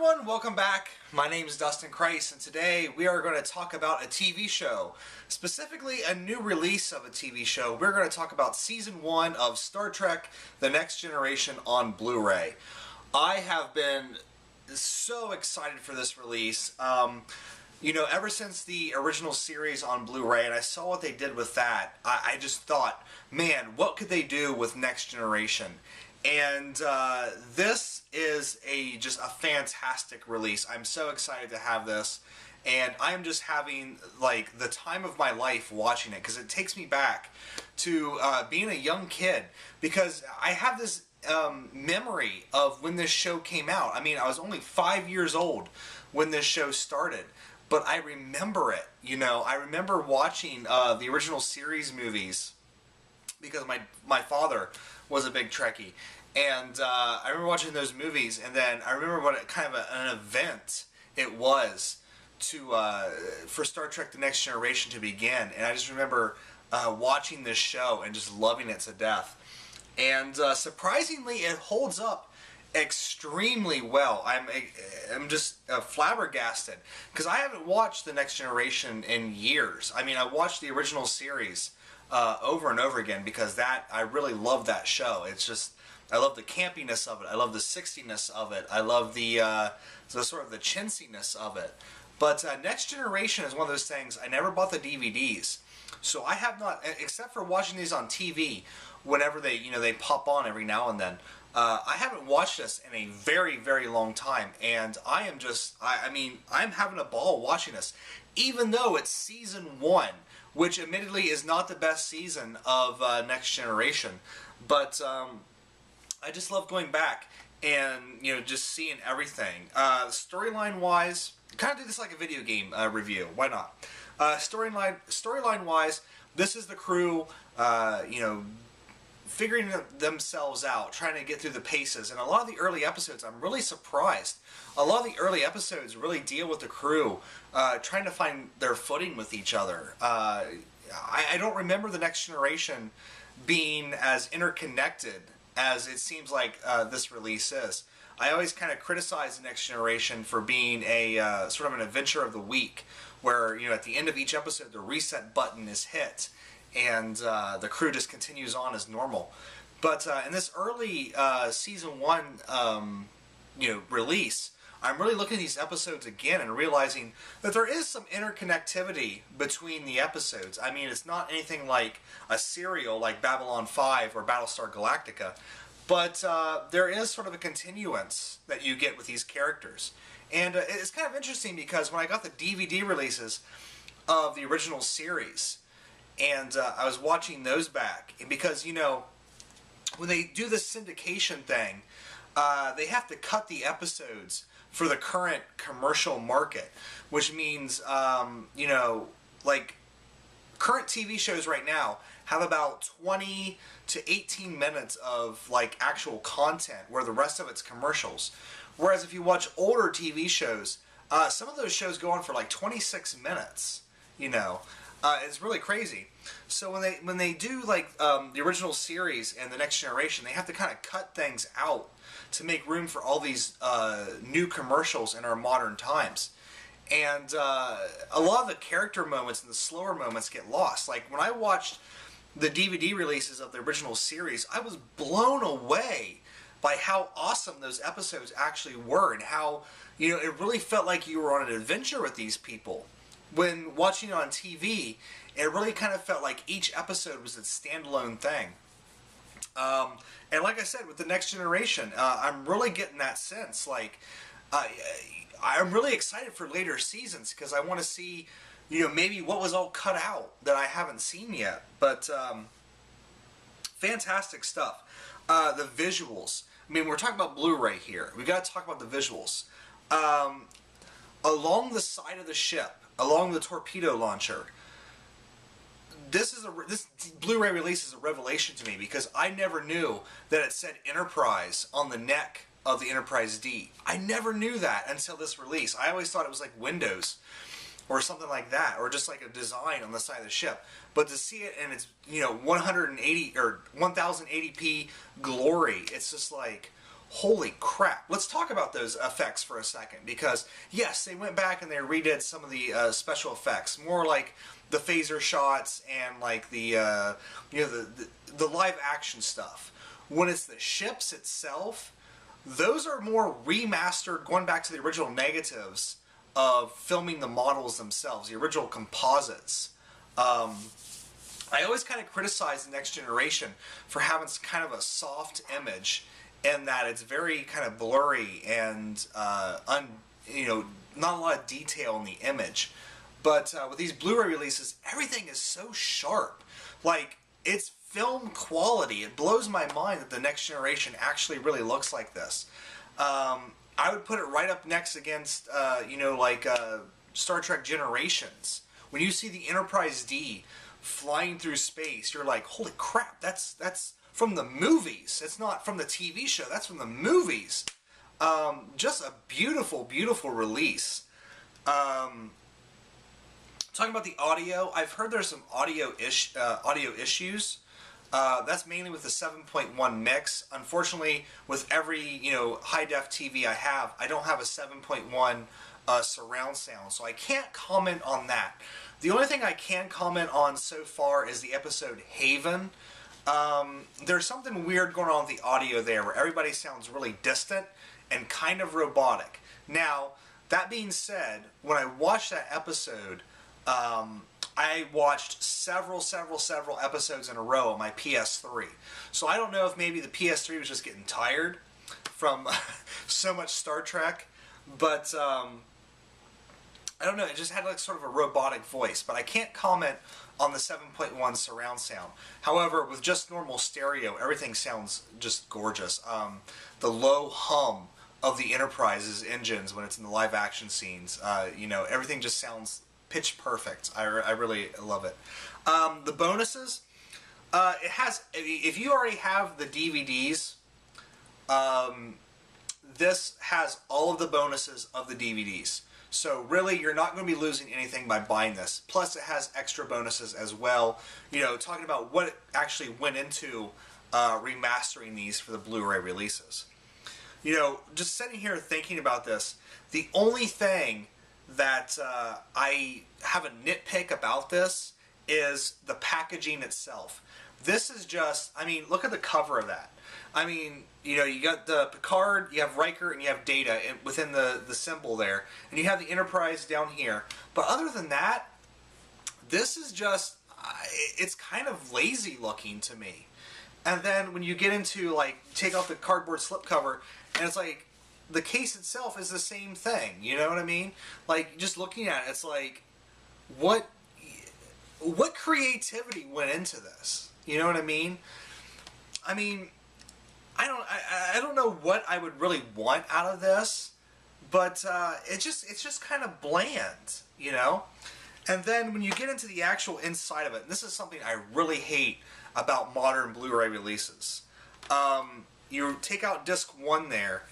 everyone, welcome back. My name is dustinkreis, and today we are going to talk about a TV show, specifically a new release of a TV show. We're going to talk about Season 1 of Star Trek The Next Generation on Blu-ray. I have been so excited for this release. Ever since the original series on Blu-ray, and I saw what they did with that, I just thought, man, what could they do with Next Generation? And this is just a fantastic release. I'm so excited to have this, and I'm just having like the time of my life watching it, because it takes me back to being a young kid, because I have this memory of when this show came out. I mean, I was only 5 years old when this show started, but I remember it. I remember watching the original series movies, because my father was a big Trekkie, and I remember watching those movies, and then I remember what kind of an event it was for Star Trek The Next Generation to begin, and I just remember watching this show and just loving it to death. And surprisingly, it holds up extremely well. I'm just flabbergasted, because I haven't watched The Next Generation in years. I mean, I watched the original series over and over again, because I really love that show. It's just, I love the campiness of it. I love the 60ness of it. I love the sort of the chintziness of it. But Next Generation is one of those things. I never bought the DVDs, so I have not, except for watching these on TV whenever they pop on every now and then. I haven't watched this in a very, very long time, and I am just, I'm having a ball watching this, even though it's Season 1, which admittedly is not the best season of Next Generation, but I just love going back and just seeing everything. Storyline-wise, kind of do this like a video game review. Why not? Storyline-wise, this is the crew, figuring themselves out, trying to get through the paces. And a lot of the early episodes, I'm really surprised. A lot of the early episodes really deal with the crew trying to find their footing with each other. I don't remember The Next Generation being as interconnected as it seems like this release is. I always kind of criticize The Next Generation for being a sort of an adventure of the week, where at the end of each episode the reset button is hit, and the crew just continues on as normal. But in this early Season 1 release, I'm really looking at these episodes again and realizing that there is some interconnectivity between the episodes. I mean, it's not anything like a serial like Babylon 5 or Battlestar Galactica, but there is sort of a continuance that you get with these characters. And it's kind of interesting, because when I got the DVD releases of the original series, and I was watching those back, and because, when they do this syndication thing, they have to cut the episodes for the current commercial market, which means, like current TV shows right now have about 20 to 18 minutes of like actual content, where the rest of it's commercials. Whereas if you watch older TV shows, some of those shows go on for like 26 minutes. It's really crazy. So when they do like the original series and The Next Generation, they have to kind of cut things out to make room for all these new commercials in our modern times. And a lot of the character moments and the slower moments get lost. Like when I watched the DVD releases of the original series, I was blown away by how awesome those episodes actually were, and how it really felt like you were on an adventure with these people. When watching it on TV, it really kind of felt like each episode was a standalone thing. And like I said, with The Next Generation, I'm really getting that sense. Like, I'm really excited for later seasons, because I want to see, maybe what was all cut out that I haven't seen yet. But fantastic stuff. The visuals. I mean, we're talking about Blu-ray here. We got to talk about the visuals. Along the side of the ship, along the torpedo launcher, this Blu-ray release is a revelation to me, because I never knew that it said Enterprise on the neck of the Enterprise D. I never knew that until this release. I always thought it was like Windows or something like that, or just like a design on the side of the ship. But to see it in its 180 or 1080p glory, it's just like, holy crap. Let's talk about those effects for a second, because yes, they went back and they redid some of the special effects, more like the phaser shots and like the the live action stuff. When it's the ships itself, those are more remastered, going back to the original negatives of filming the models themselves, the original composites. I always kind of criticize the Next Generation for having kind of a soft image, in that it's very kind of blurry and not a lot of detail in the image. But with these Blu-ray releases, everything is so sharp. Like, it's film quality. It blows my mind that the Next Generation actually really looks like this. I would put it right up next against, Star Trek Generations. When you see the Enterprise D flying through space, you're like, holy crap, that's from the movies. It's not from the TV show. That's from the movies. Just a beautiful, beautiful release. Talking about the audio, I've heard there's some audio issues. That's mainly with the 7.1 mix. Unfortunately, with every high-def TV I have, I don't have a 7.1 surround sound, so I can't comment on that. The only thing I can comment on so far is the episode Haven. There's something weird going on with the audio there, where everybody sounds really distant and kind of robotic. Now, that being said, when I watched that episode, I watched several episodes in a row on my PS3. So I don't know if maybe the PS3 was just getting tired from so much Star Trek, but I don't know, it just had like sort of a robotic voice. But I can't comment on the 7.1 surround sound. However, with just normal stereo, everything sounds just gorgeous. The low hum of the Enterprise's engines when it's in the live action scenes, everything just sounds pitch perfect. I really love it. The bonuses, it has, if you already have the DVDs, this has all of the bonuses of the DVDs. So really, you're not going to be losing anything by buying this. Plus, it has extra bonuses as well. Talking about what actually went into remastering these for the Blu-ray releases. Just sitting here thinking about this, the only thing that I have a nitpick about this is the packaging itself. This is just, look at the cover of that. You got the Picard, you have Riker, and you have Data within the symbol there. And you have the Enterprise down here. But other than that, this is just, it's kind of lazy looking to me. And then when you get into, take off the cardboard slipcover, and it's like, the case itself is the same thing, you know what I mean? Just looking at it, it's like, what creativity went into this? You know what I mean? I don't know what I would really want out of this, but it's just kind of bland, And then when you get into the actual inside of it, and this is something I really hate about modern Blu-ray releases. You take out disc 1 there,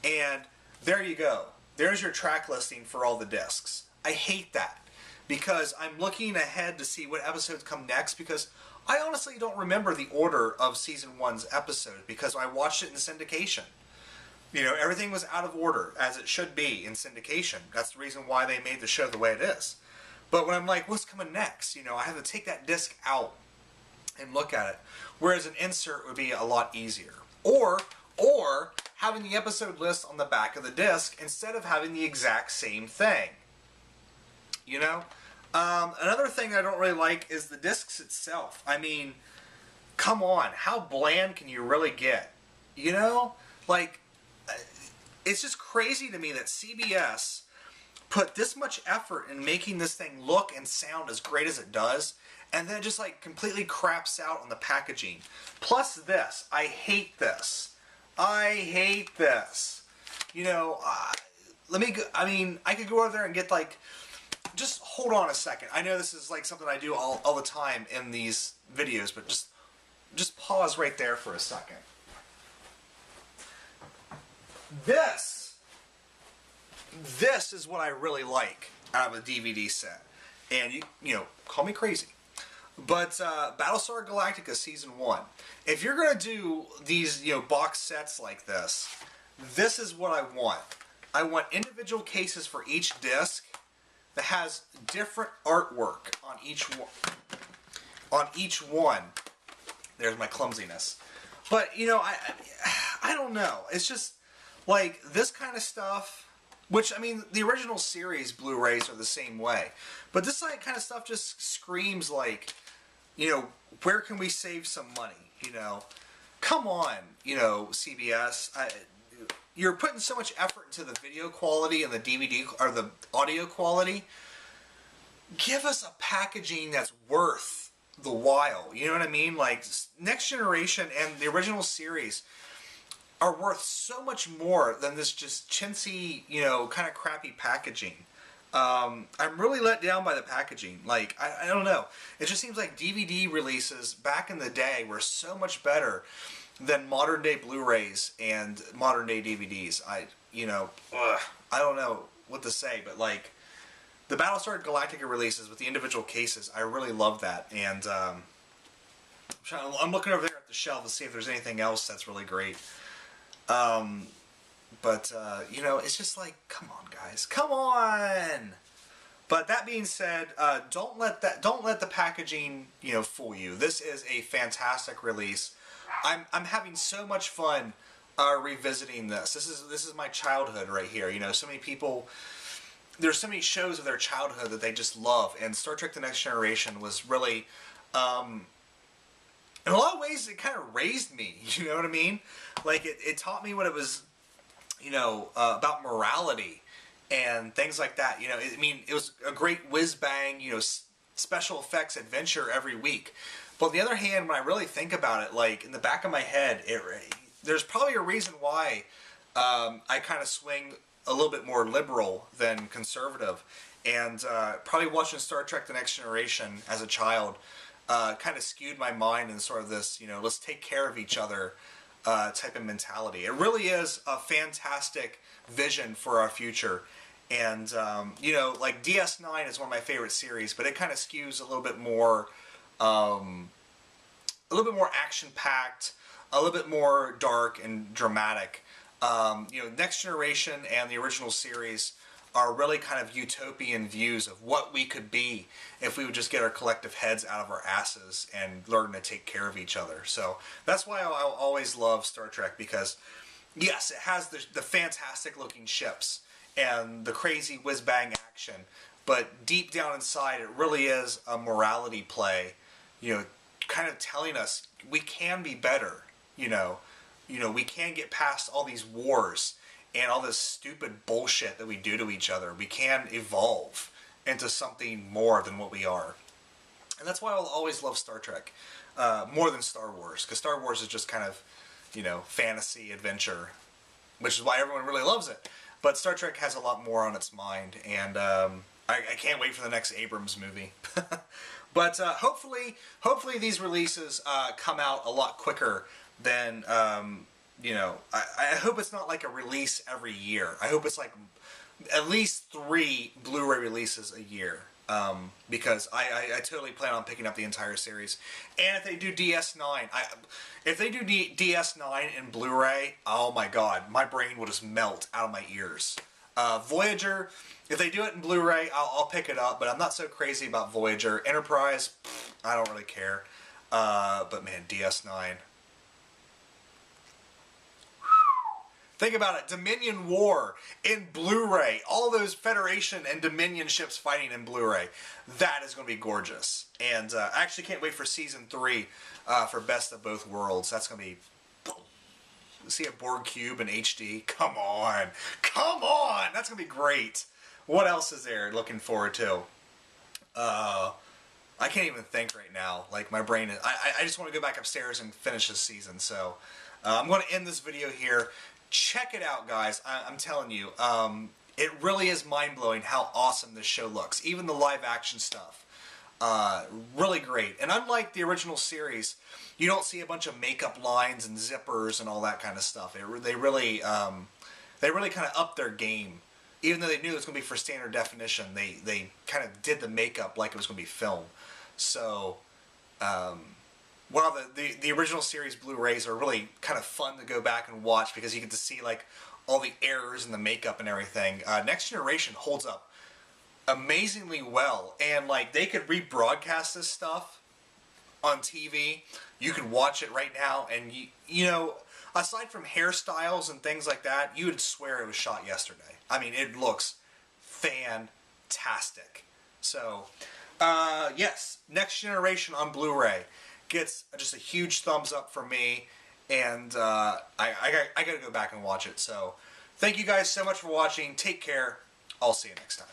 and there you go. There's your track listing for all the discs. I hate that, because I'm looking ahead to see what episodes come next, because I honestly don't remember the order of Season 1's episode, because I watched it in syndication. Everything was out of order, as it should be in syndication. That's the reason why they made the show the way it is. But when I'm like, what's coming next? I have to take that disc out and look at it. Whereas an insert would be a lot easier. Or having the episode list on the back of the disc instead of having the exact same thing. Another thing I don't really like is the discs itself. Come on, how bland can you really get? It's just crazy to me that CBS put this much effort in making this thing look and sound as great as it does, and then it just completely craps out on the packaging. Plus this, I hate this. I hate this. Let me go, I could go over there and get just hold on a second. I know this is something I do all the time in these videos, but just pause right there for a second. This is what I really like out of a DVD set. And you call me crazy. But Battlestar Galactica Season 1. If you're going to do these, box sets like this is what I want. I want individual cases for each disc that has different artwork on each one. There's my clumsiness. But, I don't know. It's just, like, this kind of stuff, which, I mean, the original series Blu-rays are the same way. But this kind of stuff just screams like, where can we save some money, Come on, CBS. You're putting so much effort into the video quality and the DVD, or the audio quality. Give us a packaging that's worth the while, you know what I mean? Like, Next Generation and the original series are worth so much more than this just chintzy, kind of crappy packaging. I'm really let down by the packaging. Like, I don't know. It just seems like DVD releases back in the day were so much better than modern day Blu-rays and modern day DVDs. I don't know what to say, but like, the Battlestar Galactica releases with the individual cases, I really love that. And I'm looking over there at the shelf to see if there's anything else that's really great. It's just like, come on, guys, come on. But that being said, don't let the packaging, fool you. This is a fantastic release. I'm having so much fun revisiting this. This is my childhood right here. So many people. There's so many shows of their childhood that they just love, and Star Trek: The Next Generation was really, in a lot of ways, it kind of raised me. You know what I mean? Like, it taught me what it was, about morality and things like that. It was a great whiz bang, special effects adventure every week. But on the other hand, when I really think about it, like, in the back of my head, there's probably a reason why I kind of swing a little bit more liberal than conservative, and probably watching Star Trek: The Next Generation as a child kind of skewed my mind in sort of this, let's take care of each other type of mentality. It really is a fantastic vision for our future, and like DS9 is one of my favorite series, but it kind of skews a little bit more action-packed, a little bit more dark and dramatic. Next Generation and the original series are really kind of utopian views of what we could be if we would just get our collective heads out of our asses and learn to take care of each other. So that's why I'll always love Star Trek, because yes, it has the fantastic looking ships and the crazy whiz-bang action, but deep down inside it really is a morality play, kind of telling us we can be better, we can get past all these wars and all this stupid bullshit that we do to each other. We can evolve into something more than what we are. And that's why I'll always love Star Trek more than Star Wars, because Star Wars is just kind of, fantasy adventure, which is why everyone really loves it. But Star Trek has a lot more on its mind, and I can't wait for the next Abrams movie. But hopefully these releases come out a lot quicker than, I hope it's not like a release every year. I hope it's like at least 3 Blu-ray releases a year, because I totally plan on picking up the entire series. And if they do DS9, DS9 in Blu-ray, oh my god, my brain will just melt out of my ears. Voyager, if they do it in Blu-ray, I'll pick it up, but I'm not so crazy about Voyager. Enterprise, I don't really care. But man, DS9. Think about it, Dominion War in Blu-ray, all those Federation and Dominion ships fighting in Blu-ray. That is going to be gorgeous. And I actually can't wait for Season 3 for Best of Both Worlds. That's going to be... See a Borg Cube in HD? Come on! Come on! That's going to be great. What else is there looking forward to? I can't even think right now. Like, my brain is... I just want to go back upstairs and finish this season, so... I'm going to end this video here. Check it out, guys. I'm telling you, it really is mind-blowing how awesome this show looks. Even the live-action stuff. Really great. And unlike the original series, you don't see a bunch of makeup lines and zippers and all that kind of stuff. They really kind of upped their game. Even though they knew it was going to be for standard definition, they kind of did the makeup like it was going to be film. So, one of the original series Blu-rays are really kind of fun to go back and watch because you get to see like all the errors and the makeup and everything. Next Generation holds up amazingly well, and like they could rebroadcast this stuff on TV. You could watch it right now, and you know, aside from hairstyles and things like that, you would swear it was shot yesterday. I mean, it looks fantastic. So, yes, Next Generation on Blu-ray gets just a huge thumbs up from me, and I got to go back and watch it. So, thank you guys so much for watching. Take care. I'll see you next time.